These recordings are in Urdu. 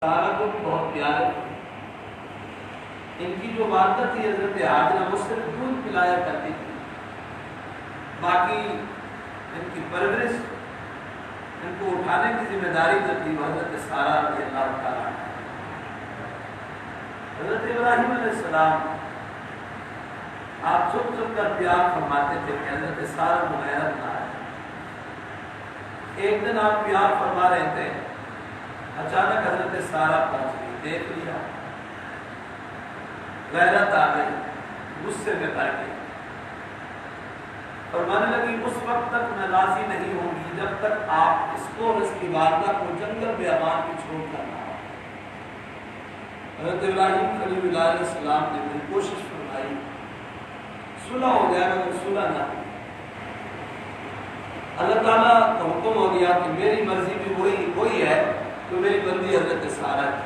سارا کو بہت پیارے تھے۔ ان کی جو والدہ تھی حضرت حاجرہ وہ صرف دودھ پلایا کرتی تھی، باقی ان کی پرورش، ان کو اٹھانے کی ذمہ داری جو تھی وہ حضرت سارا رضی اللہ تعالیٰ عنہ۔ حضرت ابراہیم علیہ السلام آپ چھپ چھپ کر پیار فرماتے تھے کہ حضرت سارا کو غیرت نہ آئے۔ ایک دن آپ پیار فرما رہے تھے، اچانک حضرت سارا پہنچ گئی، دیکھ لیا، غیرت آ گئی، غصے میں پڑ گئی، فرمانے لگی اس وقت تک میں راضی نہیں ہوں گی جب تک آپ اس کو اور اس کی والدہ کو جنگل بیابان میں چھوڑ کر نہ آؤ۔ حضرت ابراہیم خلیل اللہ علیہ السلام نے بھی کوشش فرمائی، صلح ہو جائے مگر صلح نہ ہوئی۔ اللہ تعالیٰ کا حکم ہو گیا کہ میری مرضی بھی وہی ہے تو میری بندی حضرت سارا کی۔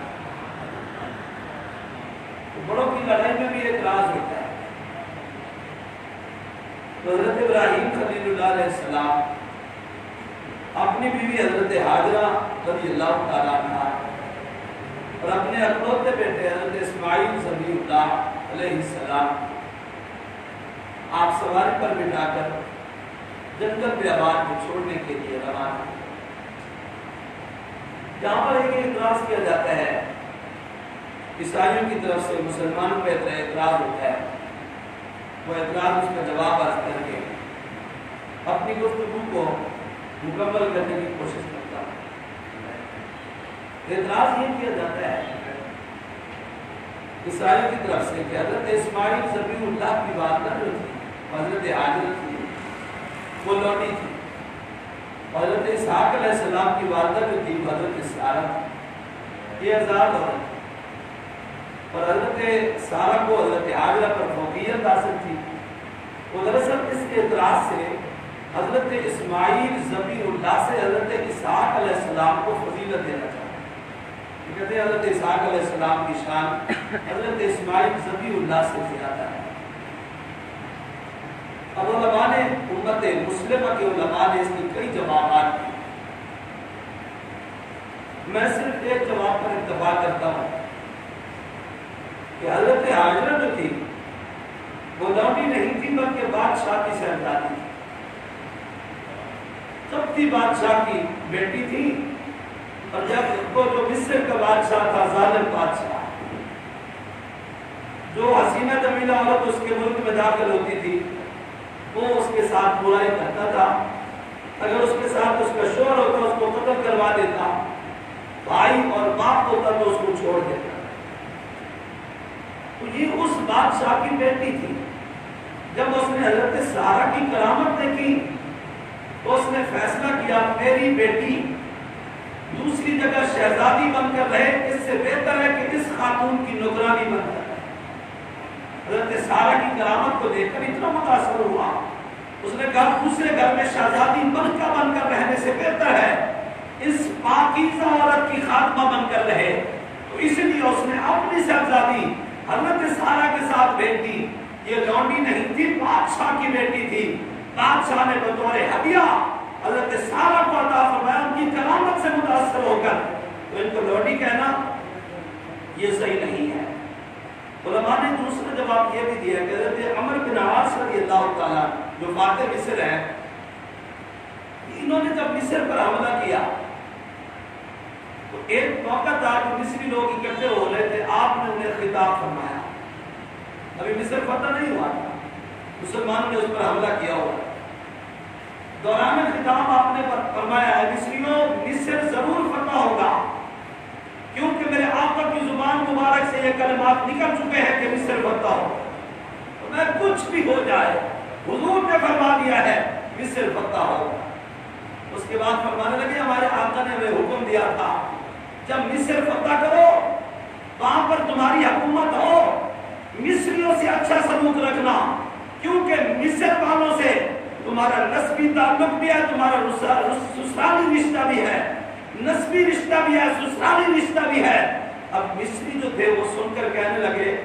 تو بڑوں کی لڑائی میں بھی ایک راز ہوتا ہے۔ تو حضرت ابراہیم خلیل اللہ علیہ السلام اپنی بیوی حضرت حاجرہ رضی اللہ تعالیٰ عنہ اور اپنے اکلوتے بیٹے حضرت اسماعیل ذبیح اللہ علیہ السلام آپ سواری پر بٹھا کر جنگل بیابان کو چھوڑنے کے لیے روانہ۔ جہاں پر ایک اعتراض کیا جاتا ہے، عیسائیوں کی طرف سے مسلمانوں پہ اعتراض ہوتا ہے، وہ اعتراض اس کا جواب عرض کر کے اپنی گفتگو کو مکمل کرنے کی کوشش کرتا ہے۔ اعتراض یہ کیا جاتا ہے عیسائیوں کی طرف سے کہ حضرت اسماعیل ذبیح اللہ کی والدہ جو تھی حضرت حاجرہ تھی، وہ لوٹی تھی، حضرت اسحاق علیہ السلام کی والدہ جو تھی حضرت سارا تھی، یہ آزاد عورت تھی، اور حضرت سارا کو حضرت حاجرہ پر فوقیت حاصل تھی۔ وہ دراصل اس کے اعتراض سے حضرت اسماعیل ذبیح اللہ سے حضرت اسحاق علیہ السلام کو فضیلت دینا چاہتے ہیں۔ کہتے ہیں حضرت اسحاق علیہ السلام کی شان حضرت اسماعیل ذبیح اللہ سے زیادہ ہے۔ اب علماء نے، امت مسلمہ کے علماء نے اس کی کئی جوابات دی، میں صرف ایک جواب پر اتفاق کرتا ہوں کہ حضرت حاجرہ جو تھی وہ لونڈی نہیں تھی بلکہ بادشاہ کی صاحبزادی تھی، سبتی بادشاہ کی بیٹی تھی، اور جب وہ جو مصر کا بادشاہ تھا، ظالم بادشاہ، جو حسینہ جمیلہ عورت اس کے ملک میں داخل ہوتی تھی وہ اس کے ساتھ برائی کرتا تھا، اگر اس کے ساتھ اس کا شوہر ہوتا اس کو قتل کروا دیتا، بھائی اور باپ ہوتا تو اس کو چھوڑ دیتا۔ تو یہ اس بادشاہ کی بیٹی تھی۔ جب اس نے حضرت سارا کی کرامت دیکھی تو اس نے فیصلہ کیا میری بیٹی دوسری جگہ شہزادی بن کر رہے، اس سے بہتر ہے کہ اس خاتون کی نگرانی بن کر رہے۔ حضرت سارا کی کرامت کو دیکھ کر اتنا متاثر ہوا، اس نے کہا دوسرے گھر میں شہزادی ملکہ بن کر رہنے سے بہتر ہے اس پاکیزہ عورت کی خادمہ بن کر رہے۔ تو اس لیے اس نے اپنی شہزادی حضرت سارا کے ساتھ بھیج دی۔ یہ لونڈی نہیں تھی، بادشاہ کی بیٹی تھی، بادشاہ نے بطور ہدیہ حضرت سارا کو عطا فرمایا ان کی کرامت سے متاثر ہو کر۔ تو ان کو لونڈی کہنا یہ صحیح نہیں ہے۔ علماء نے دوسرا جواب یہ بھی دیا کہ حضرت عمر بن عاص رضی اللہ تعالیٰ جو فاتح مصر ہیں، انہوں نے جب مصر پر حملہ کیا تو ایک موقع تھا کہ مصری لوگ اکٹھے ہو رہے تھے، آپ نے انہیں خطاب فرمایا، ابھی مصر فتح نہیں ہوا تھا، مسلمانوں نے اس پر حملہ کیا ہوا، دوران خطاب آپ نے فرمایا ہے مصریوں مصر ضرور فتح ہوگا، کیونکہ میرے آقا کی زبان مبارک سے یہ کلمات نکل چکے ہیں کہ مصر فتح ہو، تو میں کچھ بھی ہو جائے حضور نے فرما دیا ہے مصر فتح ہوگا۔ اس کے بعد فرمانے لگے ہمارے آقا نے ہمیں حکم دیا تھا جب مصر فتح کرو وہاں پر تمہاری حکومت ہو، مصریوں سے اچھا سلوک رکھنا، کیونکہ مصر والوں سے تمہارا نسبی تعلق بھی ہے، تمہارا سسرالی رشتہ بھی ہے، نسبی رشتہ بھی ہے، سسرالی رشتہ بھی ہے۔ اب مصری جو تھے وہ سن کر کہنے لگے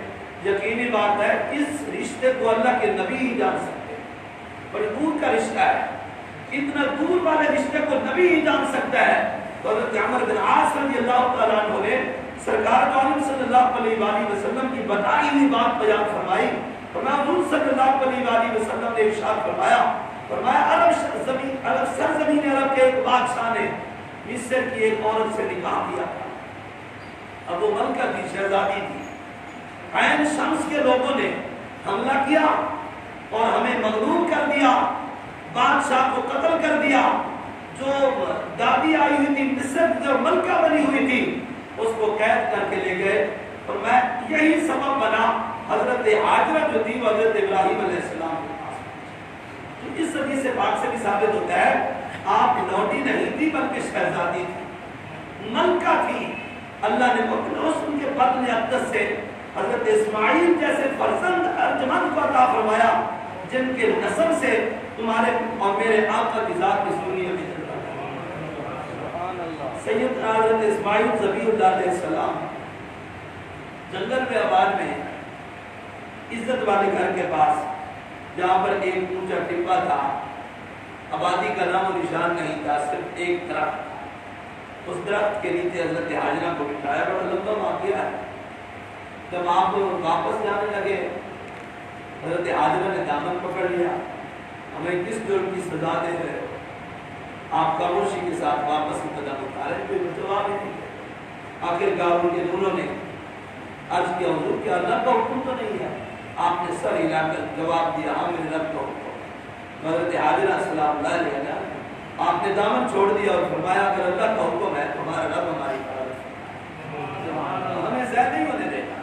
یقینی بات ہے اس رشتے کو اللہ کے نبی ہی جان سکتے، بڑی دور کا رشتہ ہے، اتنا دور والے رشتے کو نبی ہی جان سکتا ہے، تو حضرت عمر بن عاص رضی اللہ تعالیٰ عنہ نے سرکار عالم صلی اللہ علیہ وآلہ وسلم کی بتائی ہوئی بات بیان فرمائی. فرمایا حضور صلی اللہ علیہ وآلہ وسلم نے ارشاد فرمایا عرب سرزمین عرب کے ایک بادشاہ نے مصر کی ایک عورت سے نکاح کیا تھا. اب وہ ملکہ تھی، شہزادی تھی. عین شمس کے لوگوں نے حملہ کیا اور ہمیں مغلوب کر دیا، بادشاہ کو قتل کر دیا. جو دادی آئی ہوئی تھی مصر، جو ملکہ بنی ہوئی تھی، اس کو قید کر کے لے گئے. اور میں یہی سبب بنا حضرت ہاجرہ جو تھی وہ حضرت ابراہیم علیہ السلام کے پاس. تو اس حدیث سے پاک سے بھی ثابت ہوتا ہے آپ لوٹی نہیں تھی بلکہ شہزادی تھی، ملکہ تھی. اللہ نے ان کے بطن اقدس سے حضرت اسماعیل جیسے فرزند ارجمند کو عطا فرمایا جن کے نسب سے تمہارے اور میرے آقا کی ذات کی سنی ابھی چل رہا ہے. سید حضرت اسماعیل ذبیح اللہ علیہ السلام جنگل میں آباد میں عزت والے گھر کے پاس جہاں پر ایک اونچا ٹبا تھا، آبادی کا نام و نشان نہیں تھا، صرف ایک درخت. اس درخت کے نیچے حضرت حاجرہ کو بٹھایا. بڑا لمبا واقعہ ہے. جب آپ واپس جانے لگے حضرت حاجرہ نے دامن پکڑ لیا، ہمیں کس جرم کی سزا دے رہے ہو؟ آپ خاموشی کے ساتھ واپس کی قدم اٹھارے، کوئی جواب نہیں دیا. آخرکار ان کے دونوں نے عرض کیا حضور کہ اللہ کا حکم تو نہیں ہے. آپ نے سر ہلا کر جواب دیا ہاں میرے رب کا حکم. حضرت حاجرہ سلام اللہ علیہ نے آپ نے دامن چھوڑ دیا اور فرمایا اگر اللہ کا حکم ہے تو ہمارا رب ہماری ہمیں زیادہ نہیں ہونے دے گا.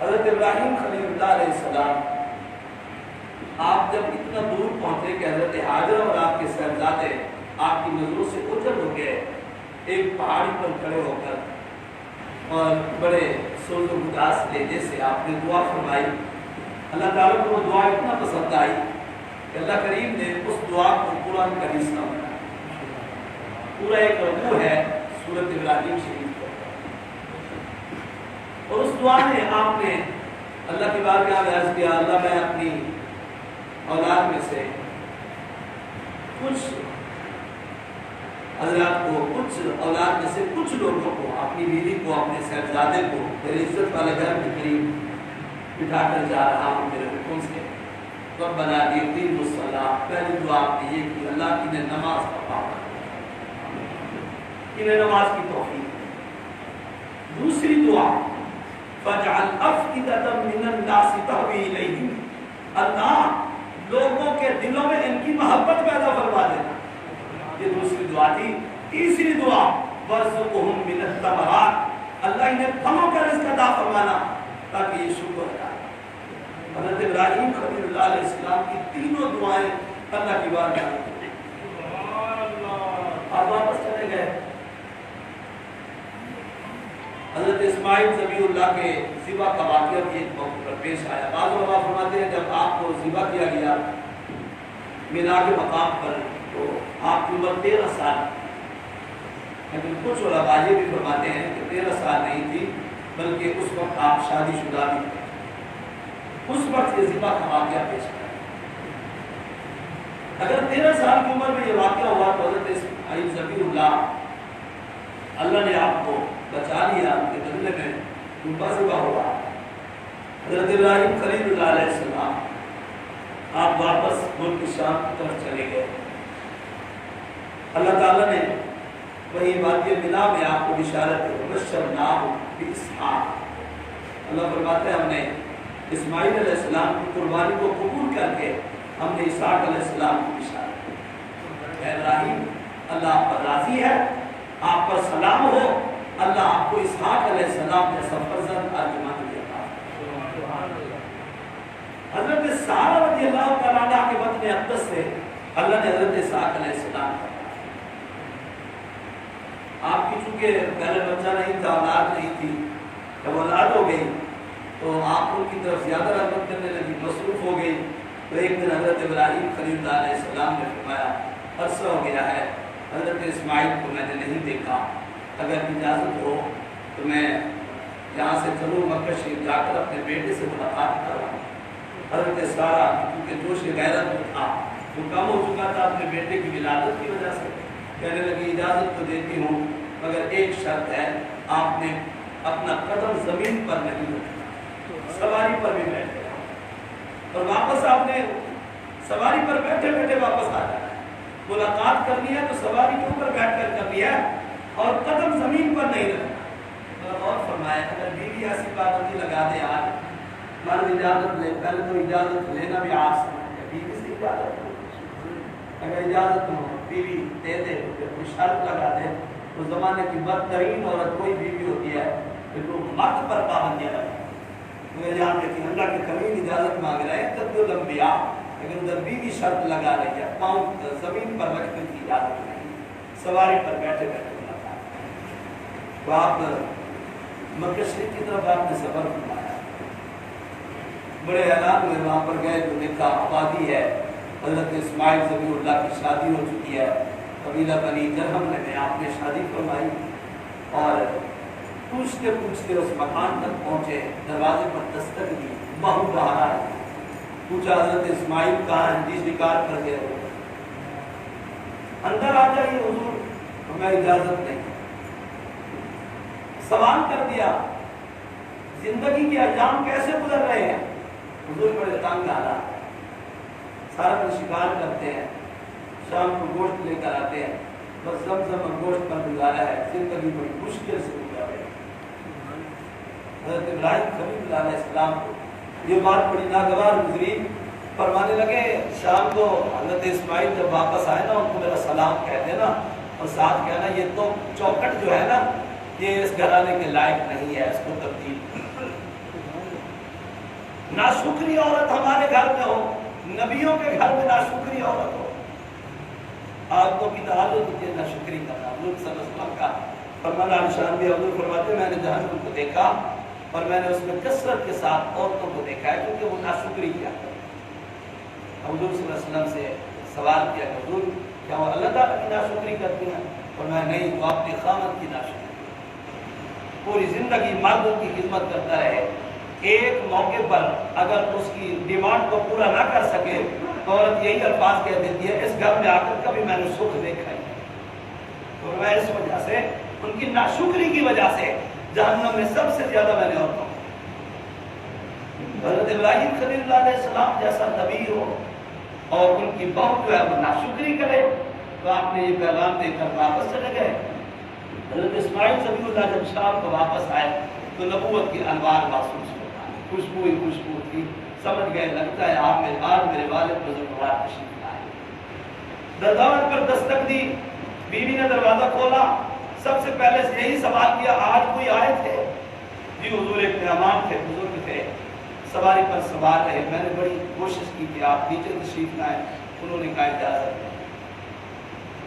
حضرت ابراہیم خلیل اللہ علیہ السلام آپ جب اتنا دور پہنچے کہ حضرت حاجرہ اور آپ کے صاحبزادے آپ کی نظروں سے اوجھل ہو گئے، ایک پہاڑی پر کھڑے ہو کر اور بڑے سوز و گداس لہجے سے آپ نے دعا فرمائی. اللہ تعالیٰ کو وہ دعا اتنا پسند آئی کہ اللہ کریم نے اس دعا کو قرآن کا حصہ بنایا. پورا ایک رکوع ہے سورۃ ابراہیم شریف کا، اور اس دعا میں آپ نے اللہ کی بارگاہ میں عرض کیا اللہ میں اپنی اولاد میں سے کچھ حضرات کو، کچھ اولاد میں سے کچھ لوگوں کو، اپنی بیوی کو، اپنے صاحبزادے کو میری عزت والے گھر کے قریب بٹھا کر جا رہا ہوں میرے حکم سے. ربنا اقیم الصلاۃ، پہلی دعا آپ نے یہ کی اللہ کی نے نماز کا پابند، انہیں نماز کی توفیق. دوسری دعا فجعل افئدۃ من الناس تهوی الیہم، اللہ لوگوں کے دلوں میں ان کی محبت پیدا فرما دینا. یہ دوسری دعا تھی. تیسری دعا وارزقہم من الثمرات، اللہ انہیں پھلوں کا رزق عطا فرمانا تاکہ یہ شکر ادا. حضرت ابراہیم خلیل اللہ علیہ السلام کی تینوں دعائیں اللہ کی بارگاہ میں. آپ واپس چلے گئے. حضرت اسماعیل ذبیح اللہ کے ذبح کا واقعہ بھی ایک موقع پر پیش آیا. بعض علماء فرماتے ہیں جب آپ کو ذبح کیا گیا مینا کے مقام پر تو آپ کی عمر 13 سال، لیکن کچھ علماء یہ بھی فرماتے ہیں کہ 13 سال نہیں تھی بلکہ اس وقت آپ شادی شدہ بھی تھے. اس وقت یہ ذبح کا واقعہ پیش آیا. اگر 13 سال کی عمر میں یہ واقعہ ہوا تو حضرت اسماعیل ذبیح اللہ نے آپ کو بچا لیا، ان کے بدلے میں ڈوبا ذبح ہوا. حضرت ابراہیم خلیل اللہ علیہ السلام آپ واپس ملک شام کی طرف چلے گئے. اللہ تعالیٰ نے وہی وادی منا میں آپ کو بشارت دی وبشرناہ باسحاق. اللہ فرماتے ہیں ہم نے اسماعیل علیہ السلام کی قربانی کو قبول کر کے ہم نے اسحاق علیہ السلام کی بشارت دی. اے ابراہیم اللہ آپ پر راضی ہے، آپ پر سلام ہو، اللہ آپ کو اسحاق علیہ السلام جیسا فرزند ارجمند دیتا. حضرت سارہ رضی اللہ تعالیٰ عنہ کے بطن اقدس سے اللہ نے حضرت اسحاق علیہ السلام کا، آپ کی چونکہ پہلے بچہ نہیں تھا، اولاد نہیں تھی، جب اولاد ہو گئی تو آپ ان کی طرف زیادہ رغبت کرنے لگی، مصروف ہو گئی. تو ایک دن حضرت ابراہیم خلیل اللہ علیہ السلام نے فرمایا عرصہ ہو گیا ہے حضرت اسماعیل کو میں نے نہیں دیکھا، اگر اجازت ہو تو میں یہاں سے چلوں مکہ شریف جا کر اپنے بیٹے سے ملاقات کروں. حضرت سارہ کیونکہ جوش غیرت میں تھا، وہ کم ہو چکا تھا اپنے بیٹے کی ولادت کی وجہ سے، کہنے لگی اجازت تو دیتی ہوں مگر ایک شرط ہے، آپ نے اپنا قدم زمین پر نہیں رکھنا، سواری پر بھی بیٹھ گیا اور واپس آپ نے سواری پر بیٹھے بیٹھے واپس آ جانا ہے۔ ملاقات کرنی ہے تو سواری کے اوپر بیٹھ کر کرنی ہے اور قدم زمین پر نہیں رکھنا۔ اور فرمایا اگر بیوی ایسی پابندی لگا دے آج مرد اجازت لے، پہلے تو اجازت لینا بھی آسان ہے، بیوی سے اجازت ہو، اگر اجازت ہو بیوی دے دے تو کوئی شرط لگا دے۔ اس زمانے کی بدترین عورت کوئی بیوی ہوتی ہے کہ وہ مرد پر پابندیاں لگائے۔ مجھے یہاں دیکھیں اللہ کے کریم اجازت مانگ رہے ہیں تب الانبیاء، لیکن ادھر بیوی شرط لگا رہی ہے، پاؤں زمین پر رکھنے کی اجازت نہیں، سواری پر بیٹھے بیٹھے لگا۔ تو آپ مکہ شریف کی طرف آپ نے سفر فرمایا، بڑے اعلان ہوئے، وہاں پر گئے تو دیکھا آبادی ہے، حضرت اسماعیل ذبیح اللہ کی شادی ہو چکی ہے، قبیلہ بنی جرہم میں آپ نے شادی فرمائی اور پوچھتے پوچھتے اس مکان تک پہنچے، دروازے پر دستک دی، بہو باہر آئی، پوچھا حضرت اسماعیل کہاں ہیں؟ جی شکار پر گئے ہو، اندر آ جائیے حضور، ہمیں اجازت نہیں۔ سوال کر دیا زندگی کے ایام کیسے گزر رہے ہیں؟ حضور بڑے تنگ آ رہا، سارا دن شکار کرتے ہیں، شام کو گوشت لے کر آتے ہیں، بس زمزم اور گوشت پر گزارا ہے، زندگی بڑی مشکل سے گزر رہے ہیں۔ حضرت ابراہیم خلیل علیہ السلام کو یہ بات بڑی ناگوار گزری، فرمانے لگے شام کو حضرت اسماعیل جب واپس آئے نا ان کو میرا سلام کہہ دینا اور ساتھ کہنا یہ تو چوکٹ جو ہے نا یہ اس گھرانے کے لائق نہیں ہے، اس کو تبدیل۔ ناشکری عورت ہمارے گھر میں ہو، نبیوں کے گھر میں ناشکری عورت ہو، آپ کو کی تعلق ہے ناشکری کرنا۔ حضور صلی اللہ علیہ وسلم کا فرمانا نشان بھی حضور فرماتے میں نے جہنم کو دیکھا اور میں نے اس میں کثرت کے ساتھ عورتوں کو دیکھا ہے کیونکہ وہ ناشکری کیا کرتے۔ حضور صلی اللہ علیہ وسلم سے سوال کیا کہ حضور کیا وہ اللہ تعالیٰ کی ناشکری کرتی ہیں؟ اور میں نہیں، وہ اپنی خامد کی ناشکری، پوری زندگی مردوں کی خدمت کرتا رہے، ایک موقع پر اگر اس کی ڈیمانڈ کو پورا نہ کر سکے تو عورت یہی الفاظ کہہ دیتی ہے اس گھر میں آ کر کبھی میں نے سکھ دیکھا ہی، اور میں اس وجہ سے ان کی ناشکری کی وجہ سے جہنم میں سب سے زیادہ میں نے عورتوں حضرت ابراہیم خلیل اللہ علیہ السلام جیسا نبی ہو اور ان کی بہو جو ہے وہ ناشکری کرے تو آپ نے یہ پیغام دے کر واپس چلے گئے۔ حضرت اسماعیل ذبیح اللہ جب شام کو واپس آئے تو نبوت کی انوار محسوس ہوتا ہے، خوشبو ہی خوشبو تھی، سمجھ گئے لگتا ہے آپ میرے والد بزرگوار تشریف لائے۔ دروازے پر دستک دی، بیوی نے دروازہ کھولا، سب سے پہلے سے یہی سوال کیا آج کوئی آئے تھے؟ جی حضور ایک مہمان تھے، بزرگ تھے، سواری پر سوار رہے، میں نے بڑی کوشش کی کہ آپ نیچے تشریف لائیں، انہوں نے کہا اجازت نہیں۔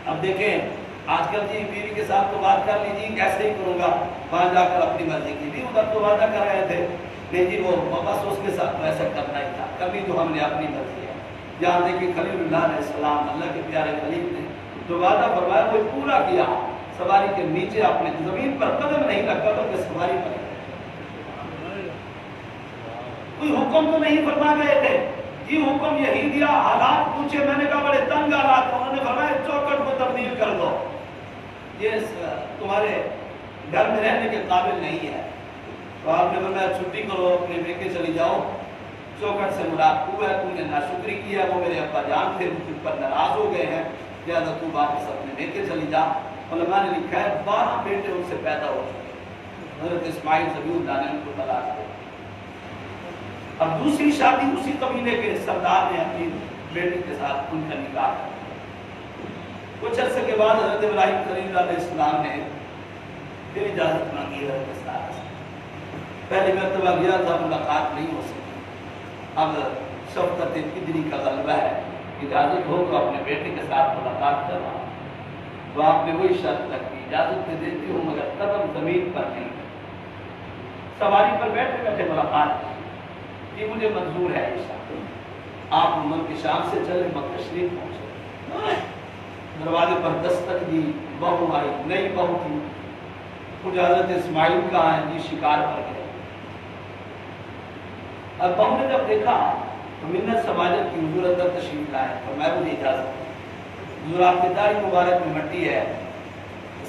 اب دیکھیں آج کل جی بیوی کے ساتھ تو بات کر لیجیے کیسے ہی کروں گا، وہاں جا کر اپنی مرضی کی، بھی ادھر تو وعدہ کر رہے تھے نہیں جی وہ بس اس کے ساتھ تو ایسا کرنا ہی تھا، کبھی تو ہم نے اپنی مرضی ہے۔ جہاں دیکھیں خلیل اللہ علیہ السلام اللہ کے پیارے خلیل نے جو وعدہ فرمایا وہ پورا کیا، سواری کے نیچے اپنے زمین پر قدم نہیں رکھا بلکہ سواری پر کوئی حکم تو نہیں فرما گئے تھے جی، حکم یہی دیا، حالات پوچھے، میں نے کہا بڑے تنگ حالات، انہوں نے فرمایا چوکٹ کو تبدیل کر دو، یہ تمہارے گھر میں رہنے کے قابل نہیں ہے۔ تو آپ نے فرمایا چھٹی کرو، اپنے میکے چلی جاؤ، چوکٹ سے مراد ہوا ہے تم نے ناشکری کی ہے، وہ میرے ابا جان تھے مجھ پر ناراض ہو گئے ہیں، لہٰذا تو واپس اپنے میکے چلی جا۔ علماء نے لکھا ہے 12 بیٹے ان سے پیدا ہو چکے، حضرت اسماعیل ذبیح اللہ نے ان کو طلاق دی۔ اب دوسری شادی اسی قبیلے کے سردار نے اپنی بیٹی کے ساتھ ان کا نکاح کیا۔ کچھ عرصے کے بعد حضرت ابراہیم خلیل علیہ السلام نے پھر اجازت مانگی حضرت سارہ سے، پہلی مرتبہ گیا تھا ملاقات نہیں ہو سکی، اب شفقت قدری کا غلبہ ہے، اجازت ہو تو اپنے بیٹے کے ساتھ ملاقات کروا۔ تو آپ نے وہی شرط رکھی اجازت میں دیتی ہوں مگر قدم زمین پر نہیں، سواری پر بیٹھے بیٹھے ملاقات کی، یہ مجھے منظور ہے یہ شرط۔ آپ ملک شام سے چلے مکہ شریف پہنچے، دروازے پر دستک دی، بہو آئی، نئی بہو تھی، مجھے حضرت اسماعیل کہاں ہیں؟ جی شکار پر گئے۔ اب بہو نے جب دیکھا تو منت سماجت کی حضور اندر تشریف لائے اور میں مجھے اجازت، حضور آپ کی داڑھی مبارک میں مٹی ہے،